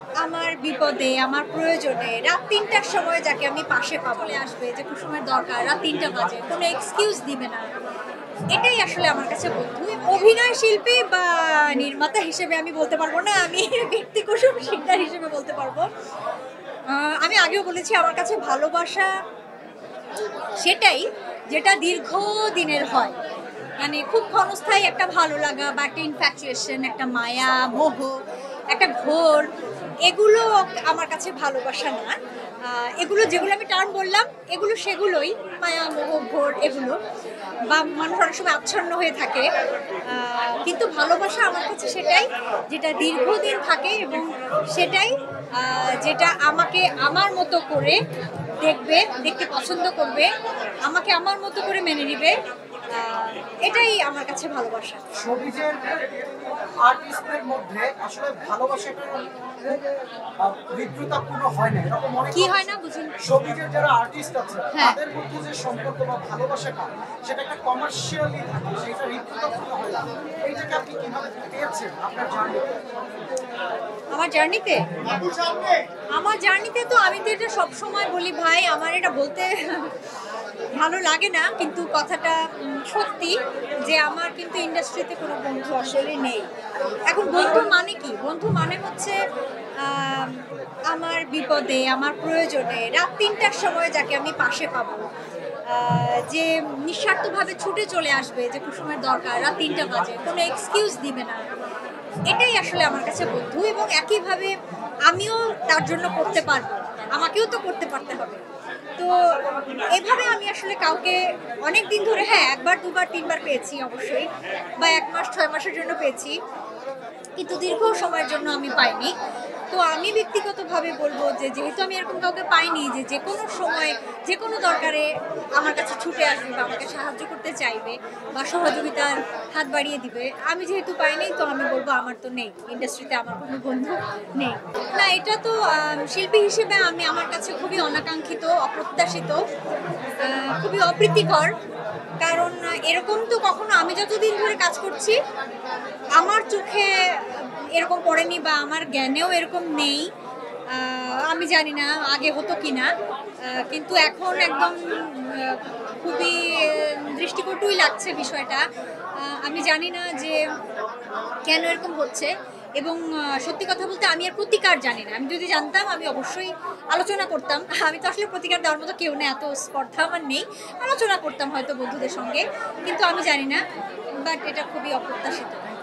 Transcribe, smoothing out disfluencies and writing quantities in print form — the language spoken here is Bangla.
আমার বিপদে, আমার প্রয়োজনে রাত ৩টার সময় যাকে আমি পাশে পাবো চলে আসবে যে কুসুমের দরকার, রাত ৩টা বাজে, কোনো এক্সকিউজ দিবে না। এটাই আসলে আমার কাছে বন্ধু। অভিনয় শিল্পী বা নির্মাতা হিসেবে আমি বলতে পারবো না, আমি ব্যক্তি কুসুম শিকদার হিসেবে বলতে পারবো। আমি আগেও বলেছি আমার কাছে ভালোবাসা সেটাই যেটা দীর্ঘদিনের হয়। মানে খুব ক্ষণস্থায়ী একটা ভালো লাগা বা একটা ইনফ্যাচুয়েশন, একটা মায়া, মোহ, একটা ঘোর, এগুলো আমার কাছে ভালোবাসা না। এগুলো যেগুলো আমি টার্ম বললাম, এগুলো সেগুলোই মায়া, মোহ, ঘোর এগুলো। বা মানুষ অনেক সময় আচ্ছন্ন হয়ে থাকে, কিন্তু ভালোবাসা আমার কাছে সেটাই যেটা দীর্ঘদিন থাকে, এবং সেটাই যেটা আমাকে আমার মতো করে দেখবে, দেখতে পছন্দ করবে, আমাকে আমার মতো করে মেনে নিবে। এটাই আমার কাছে ভালোবাসা। সবিজের আর্টিস্টদের মধ্যে আসলে ভালোবাসাটা খুব হৃদ্যতাপূর্ণ হয় না, এরকম অনেক কি হয় না বুঝুন? সবিজের যারা আর্টিস্ট আছে হ্যাঁ। তাদের মধ্যে যে সম্পর্ক বা ভালোবাসাটা সেটা একটা কমার্শিয়ালি থাকে, সেটা হৃদ্যতাপূর্ণ হয় না। এইটাকে আপনি কিভাবে পেয়েছেন আপনার জার্নিতে? আমার জার্নিতে আমার জার্নিতে তো আমি তো এটা সবসময় বলি ভাই, আমার এটা বলতে ভালো লাগে না, কিন্তু কথাটা সত্যি যে আমার কিন্তু ইন্ডাস্ট্রিতে কোনো বন্ধু আসলে নেই। এখন বন্ধু মানে কি? বন্ধু মানে হচ্ছে আম, আমার বিপদে, আমার প্রয়োজনে রাত ৩টার সময় যাকে আমি পাশে পাবো, যে নিঃস্বার্থভাবে ছুটে চলে আসবে যে কুসুমের দরকার, রাত ৩টা বাজে, কোনো এক্সকিউজ দিবে না। এটাই আসলে আমার কাছে বন্ধু, এবং একইভাবে আমিও তার জন্য করতে পারবো, আমাকেও তো করতে পারতে হবে। তো এভাবে আমি আসলে কাউকে অনেক দিন ধরে, হ্যাঁ, একবার দুবার তিনবার পেয়েছি অবশ্যই, বা ১ মাস ৬ মাসের জন্য পেয়েছি, কিন্তু দীর্ঘ সময়ের জন্য আমি পাইনি। তো আমি ব্যক্তিগতভাবে বলবো যে যেহেতু আমি এরকম কাউকে পাইনি যে যে কোনো সময় যে কোনো দরকারে আমার কাছে ছুটে আসবে বা আমাকে সাহায্য করতে চাইবে বা সহযোগিতার হাত বাড়িয়ে দিবে, আমি যেহেতু পাইনি, তো আমি বলবো আমার তো নেই, ইন্ডাস্ট্রিতে আমার কোনো বন্ধু নেই। না, এটা তো শিল্পী হিসেবে আমি, আমার কাছে খুবই অনাকাঙ্ক্ষিত, অপ্রত্যাশিত, খুবই অপ্রীতিকর। কারণ এরকম তো কখনো, আমি যতদিন ধরে কাজ করছি আমার চোখে এরকম পড়েনি, বা আমার জ্ঞানেও এরকম নেই। আমি জানি না আগে হতো কিনা, কিন্তু এখন একদম খুবই দৃষ্টিকটুই লাগছে বিষয়টা। আমি জানি না যে কেন এরকম হচ্ছে, এবং সত্যি কথা বলতে আমি এর প্রতিকার জানি না। আমি যদি জানতাম আমি অবশ্যই আলোচনা করতাম। আমি তো আসলে প্রতিকার দেওয়ার মতো কেউ না, এত স্পর্ধা আমার নেই। আলোচনা করতাম হয়তো বন্ধুদের সঙ্গে, কিন্তু আমি জানি না, বাট এটা খুবই অপ্রত্যাশিত।